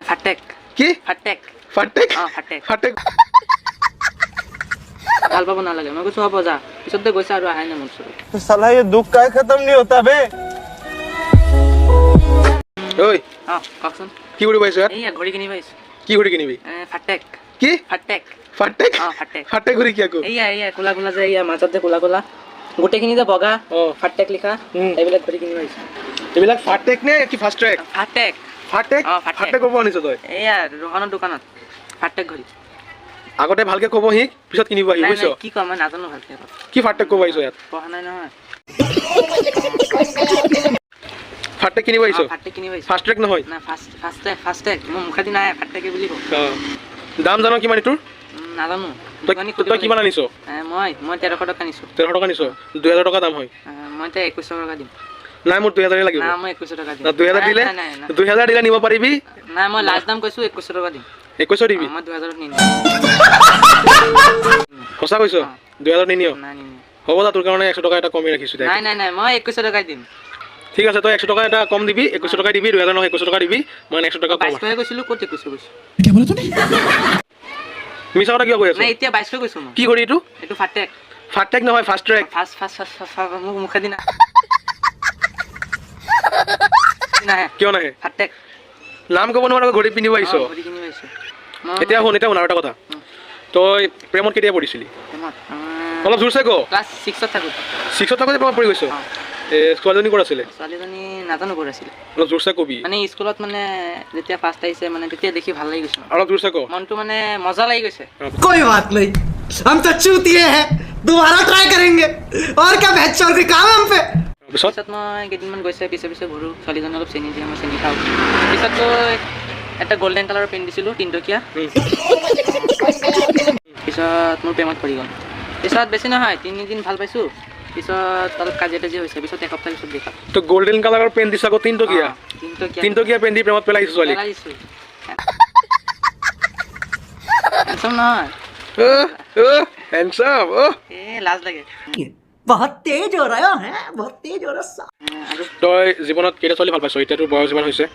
ফাটেক কি ফাটেক ফাটেক ফাটেক ফাটেক ভাল পাব নালাগে মই কৈছো হ'ব যা পিছতে গৈছে আৰু আহাই নাই মোৰ ওচৰত साला ये दुख का खत्म नहीं होता बे ঐ কওকচোন কি কৰিব আহিছ ইয়াত এইয়া ঘড়ী কিনিব আহিছো কি ঘড়ী কিনিবি ফাটেক কি ফাটেক ফাটেক ফাটেক ফাটেক ঘড়ী কি আকৌ এইয়া কোলা কোলা যে এইয়া মাজত যে কোলা কোলা গোটেইখিনি যে বগা ফাটেক লিখা এইবিলাক ঘড়ী কিনিব আহিছো এইবিলাক ফাটেক নে কি ফাষ্ট ট্ৰেক ফাটেক ফাটেক ফাটেক ক'ব আনিছ তই এইয়া ৰোহনৰ দোকানত ফাটেক ঘড়ী আগতে ভালকে ক'ব শিক পিছত কিনিব আহিব বুজিছ কি কম মই নাজানো ভালকে কি ফাটেক ক'ব আহিছ ইয়াত পঢ়া নাই নহয় ফাটেক কিনিব আহিছ ফাটেক কিনিব আহিছো ফাষ্ট ট্ৰেক নহয় না ফাষ্টেক মোৰ মুখেদি নাই ফাটেকে বুলি কওঁ দাম জানো কিমান এইটোৰ নাজানো তই কিমান আনিছ মই 1300 টকা আনিছো 1300 টকা আনিছ 2000 টকা দাম হয় মই এতিয়া 2100 টকা দিম নাই মোৰ 2000 লাগিব না মই 2100 টকা দিম 2000 দিলে 2000 দিলে নিব পাৰিবি নাই মই লাষ্ট দাম কৈছো 2100 টকা দিম 2100 দিবি মই 2000 নিনিম সঁচা কৈছ 2000 নিনিয় নাই নিনিম হ'ব দা তোৰ কাৰণে 100 টকা এটা কমি ৰাখিছো দে নাই মই 2100 টকা দিম ঠিক আছে তই 100 টকা এটা কম দিবি 2100 টকা দিবি 2000 নহয় 2100 টকা দিবি মই 100 টকা কম 2200 কৈছিলো ক'ত 2100 কৈছো মিছা কথা কিয় কৈ আছ নাই এতিয়া 2200 কৈছো মই কি কৰি এইটো এইটো ফাটেক ফাটেক নহয় ফাষ্ট ট্ৰেক ফাষ্ট মোক মুখেদি নাই নাই কিয় নাহে ফাটেক নাম ক'ব নোৱাৰা ঘড়ী পিন্ধিব আহিছ ঘড়ী কিনিব আহিছো এতিয়া শুন আৰু এটা কথা তই প্ৰেমত কেতিয়া পৰিছিলি অলপ জোৰছে ক ক্লাছ 6ত থাকো 6ত থাকোতে প্ৰেমত পৰি গৈছ ছোৱালীজনী ক'ত আছিলে ছোৱালীজনী নাজানো ক'ত আছিলে অলপ জোৰছে কবি মানে স্কুলত মানে যেতিয়া ফাৰ্ষ্ট আহিছে মানে তেতিয়া দেখি ভাল লাগি গৈছে অলপ জোৰছে ক মনটো মানে মজা লাগি গৈছে कोई बात नहीं हम तो चूतिए हैं दोबारा ट्राई करेंगे और क्या बहस चल रही काम है हम पे পিছত পিছত মই কেইদিনমান গৈছে পিছে ঘূৰোঁ ছোৱালীজনী অলপ চেনি দিয়ে মই চেনি খাওঁ পিছত গৈ এটা গল্ডেন কালাৰৰ পেন দিছিলোঁ 3 টকীয়া পিছত মোৰ প্ৰেমত পৰি গ'ল পিছত বেছি নহয় 3 দিন ভাল পাইছোঁ পিছত অলপ কাজিয়া তাজিয়া হৈছে পিছত এসপ্তাহ পিছত দেখা তো গোল্ডেন কালাৰৰ পেন দিছ আকৌ 3 টকীয়া 3 টকীয়া পেন দি প্ৰেমত পেলাইছ ছোৱালী পেলাইছোঁ নহয় হেণ্ডসাম লাজ লাগে बहुत तेज हो रहा है बहुत तेज हो रहा তই জীৱনত কেইটা ছোৱালী ভাল পাইছ এতিয়া তোৰ বয়স যিমান হৈছে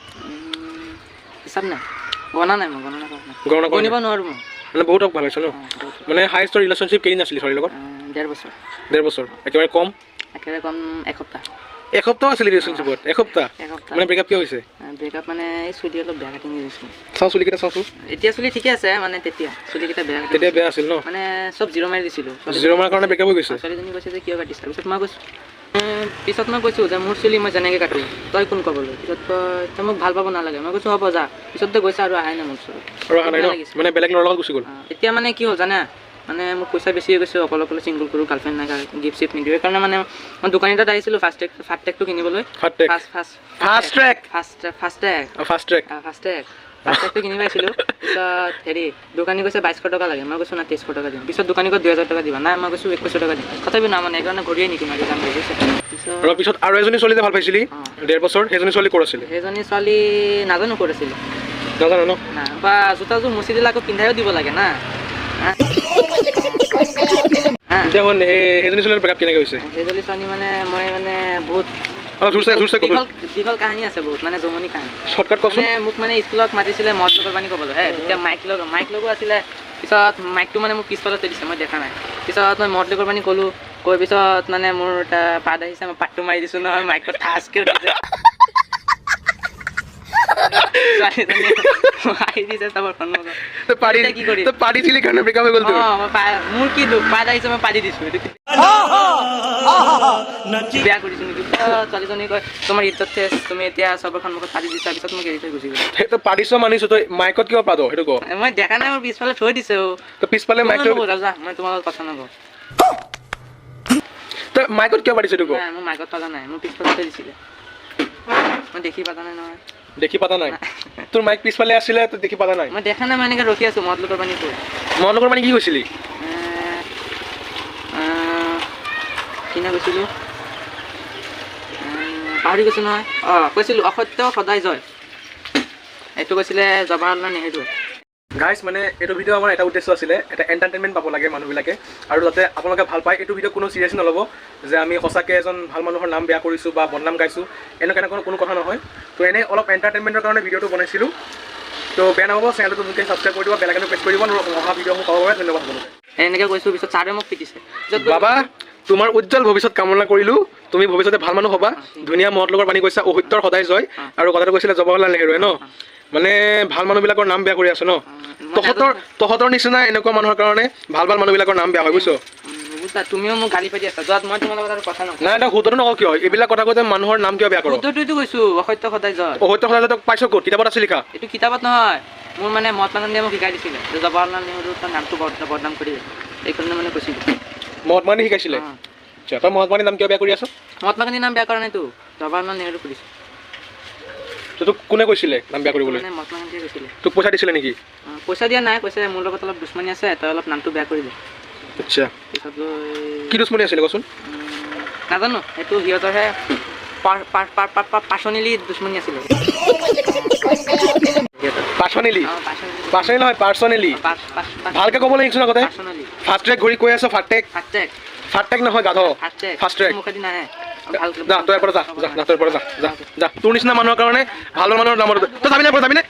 হিচাপ নাই গণনা নাই মই গণনা কৰা নাই গণনা গণিব নোৱাৰোঁ মই মানে বহুতক ভাল পাইছ ন মানে হায়েষ্ট ৰিলেশ্যনশ্বিপ কেইদিন আছিলি ছোৱালীৰ লগত 1.5 বছৰ 1.5 বছৰ একেবাৰে কম একেবাৰে কম এসপ্তাহ এসপ্তাহ আছিলি ৰিলেশ্যনশ্বিপত এসপ্তাহ মানে ব্ৰেকআপ কিয় হৈছে ব্ৰেকআপ মানে এই চুলি অলপ বেয়া কাটিং হৈ গৈছিল চাওঁ চুলিকেইটা চাওঁচোন এতিয়া চুলি ঠিকে আছে মানে তেতিয়া চুলিকেইটা বেয়া কাটিং তেতিয়া বেয়া আছিল ন মানে চব জিৰ' মাৰি দিছিলোঁ জিৰ' মাৰাৰ কাৰণে ব্ৰেকআপ হৈ গৈছে ছোৱালীজনী কৈছে যে কিয় কাটিছা পিছত মই কৈছোঁ যে মোৰ চুলি মই যেনেকৈ কাটোঁ তই কোন ক'বলৈ পিছত তই মোক ভাল পাব নালাগে মই কৈছোঁ হ'ব যা পিছতে গৈছে আৰু আহাই নাই মোৰ ওচৰত আৰু অহা নাই ন মানে বেলেগ ল'ৰাৰ লগত গুচি গ'ল এতিয়া মানে কি হ'ল জানা মানে মোৰ পইচা বেছি হৈ গৈছে অকলে চিংগল কৰোঁ গাৰ্লফ্ৰেণ্ড নাই গিফ্ট চিফ্ট নিদিওঁ সেইকাৰণে মানে মই দোকান এটাত আহিছিলোঁ ফাষ্ট ট্ৰেকটো কিনিবলৈ ফাষ্ট ট্ৰেক ফাষ্টট্ৰেকটো কিনিব আহিছিলোঁ পিছত হেৰি দোকানী কৈছে 2200 টকা লাগে মই কৈছোঁ না 2300 টকা দিম পিছত দোকানী কৈ 2000 টকা দিবা নাই মই কৈছোঁ 2100 টকা দিম তথাপি না মানে সেইকাৰণে ঘূৰিয়ে নিকিম আৰু যাম পিছত আৰু এজনী ছোৱালী যে ভাল পাইছিলি 1.5 বছৰ সেইজনী ছোৱালী ক'ত আছিলে সেইজনী ছোৱালী নাজানো ক'ত আছিলে নাজানো ন না বা জোতাযোৰ মুচি দিলে আকৌ পিন্ধাইও দিব লাগে না এতিয়া শুন সেইজনী ছোৱালীৰ ব্ৰেকআপ কেনেকৈ হৈছে সেইজনী ছোৱালী মানে মই মানে বহুত অলপ জোৰছে দীঘল কাহিনী আছে বহুত মানে জমনি কাহিনী শ্বৰ্টকাট কচোন মানে মোক মানে স্কুলত মাতিছিলে মদ লগৰ পানী ক'বলৈ তেতিয়া মাইক লগো আছিলে পিছত মাইকটো মানে মোক পিছফালতে দিছে মই দেখা নাই পিছত মই মদ লগৰ পানী ক'লোঁ কৈ পিছত মানে মোৰ এটা পাত আহিছে মই পাতটো মাৰি দিছোঁ নহয় মাইকত ঠাচকৈ উঠিছে মোৰ কি দুখ পাত আহিছে মই পাতি দিছোঁ বেয়া কৰিছোঁ নেকি ছোৱালীজনী কয় তোমাৰ ইজ্জত শেষ তুমি এতিয়া চবৰ সন্মুখত পাতি দিছা পিছত মোক এৰি থৈ গুচি গ'ল সেইটো পাৰিছ মানিছো তই মাইকত কিয় পাত সেইটো ক মই দেখা নাই মোৰ পিছফালে থৈ দিছে পিছফালে মাইকটো মই তোমাৰ লগত কথা নকওঁ তই মাইকত কিয় পাৰিছ এইটো ক মোৰ মাইকত পাতা নাই মোৰ পিছফালে থৈ দিছিলে মই দেখি পাতা নাই নহয় দেখি পাতা নাই তোৰ মাইক পিছফালে আছিলে তই দেখি পাতা নাই মই দেখা নাই মই এনেকৈ ৰখি আছোঁ মদ লগৰ পানী কৈ মদ লগৰ পানী কি কৈছিলি কিনা কৈছিলোঁ পাহৰি গৈছোঁ নহয় কৈছিলোঁ অসত্য সদায় জয় এইটো কৈছিলে জৱাহৰলাল নেহৰুৱে গাইজ মানে এইটো ভিডিঅ' আমাৰ এটা উদ্দেশ্য আছিলে এটা এণ্টাৰটেইনমেণ্ট পাব লাগে মানুহবিলাকে আৰু যাতে আপোনালোকে ভাল পায় এইটো ভিডিঅ' কোনো চিৰিয়াছ নল'ব যে আমি সঁচাকৈ এজন ভাল মানুহৰ নাম বেয়া কৰিছোঁ বা বদনাম গাইছোঁ এনেকুৱা কোনো কথা নহয় তো এনেই অলপ এণ্টাৰটেইনমেণ্টৰ কাৰণে ভিডিঅ'টো বনাইছিলোঁ তো তো বেয়া নাপাব, চেনেলটো নতুনকৈ ছাবস্ক্ৰাইব কৰি দিব, বেল আইকনটো প্ৰেছ কৰি দিব, আৰু অহা ভিডিঅ'সমূহ পাবৰ বাবে ধন্যবাদ আপোনালোকে। এনেকৈ কৈছোঁ, পিছত ছাৰে মোক পিটিছে। পিছত গৈ- বাবা তোমাৰ উজ্জ্বল ভৱিষ্যত কামনা কৰিলোঁ, তুমি ভৱিষ্যতে ভাল মানুহ হ'বা, ধুনীয়া মহৎলোকৰ বাণী কৈছা, অসত্যৰ সদায় জয়, আৰু কথাটো কৈছিলে জৱাহৰলাল নেহৰুৱে ন, মানে ভাল মানুহবিলাকৰ নাম বেয়া কৰি আছো ন, তহঁতৰ নিচিনা এনেকুৱা মানুহৰ কাৰণে ভাল মানুহবিলাকৰ নাম বেয়া হয়, বুজিছ? বুজা, তুমিও মোক গালি পাতি আছা, যোৱাত মই তোমাৰ লগত আৰু কথা নকওঁ। নাই এটা শুদ্ধটো নকওঁ কিয়, এইবিলাক কথা কৈছে মানুহৰ নাম কিয় বেয়া কৰোঁ? শুদ্ধটোৱেতো কৈছোঁ, অসত্য সদায় জয়। অসত্য সদায় তই পাইছ ক'ত, কিতাপত আছে লিখা? এইটো কিতাপত নহয়, মোৰ মানে মহাত্মা গান্ধীয়ে মোক শিকাই দিছিলে যে জৱাহৰলাল নেহৰুৰ তাৰ নামটো বদনাম কৰি দিয়ে, এইকাৰণে মানে কৈছিলোঁ। মহাত্মা গান্ধী শিকাইছিলে? আচ্ছা, তই মহাত্মা গান্ধীৰ নাম কিয় বেয়া কৰি আছ? মহাত্মা গান্ধীৰ নাম বেয়া কৰা নাইতো, জৱাহৰলাল নেহৰু কৰিছোঁ। তোক কোনে কৈছিলে নাম বেয়া কৰিবলৈ? মানে মহাত্মা গান্ধীয়ে কৈছিলে। তোক পইচা দিছিলে নেকি? পইচা দিয়া নাই, কৈছে মোৰ লগত অলপ দুশ্মনী আছে, তই অলপ নামটো বেয়া কৰি দে। আচ্ছা, পিছত গৈ কি দুশ্মনী আছিলে কচোন? নাজানো, সেইটো সিহঁতৰহে পাৰ্চনেলি দুশ্মনী আছিলে। পাৰ্চনেলি? পাৰ্চনেলি নহয়, পাৰ্চনেলি। ভালকে ক'ব লাগিছিল আগতে। ফাষ্ট ট্ৰেক ঘূৰি কৈ আছ, ফাষ্ট ট্ৰেক নহয় গাধ, ফাষ্ট ট্ৰেক। মুখেদি নাহে। যা তই এবাৰ যা, তই এবাৰ যা, যা তোৰ নিচিনা মানুহৰ কাৰণে ভাল মানুহৰ নামত তই যাবি নাই, যাবি নে?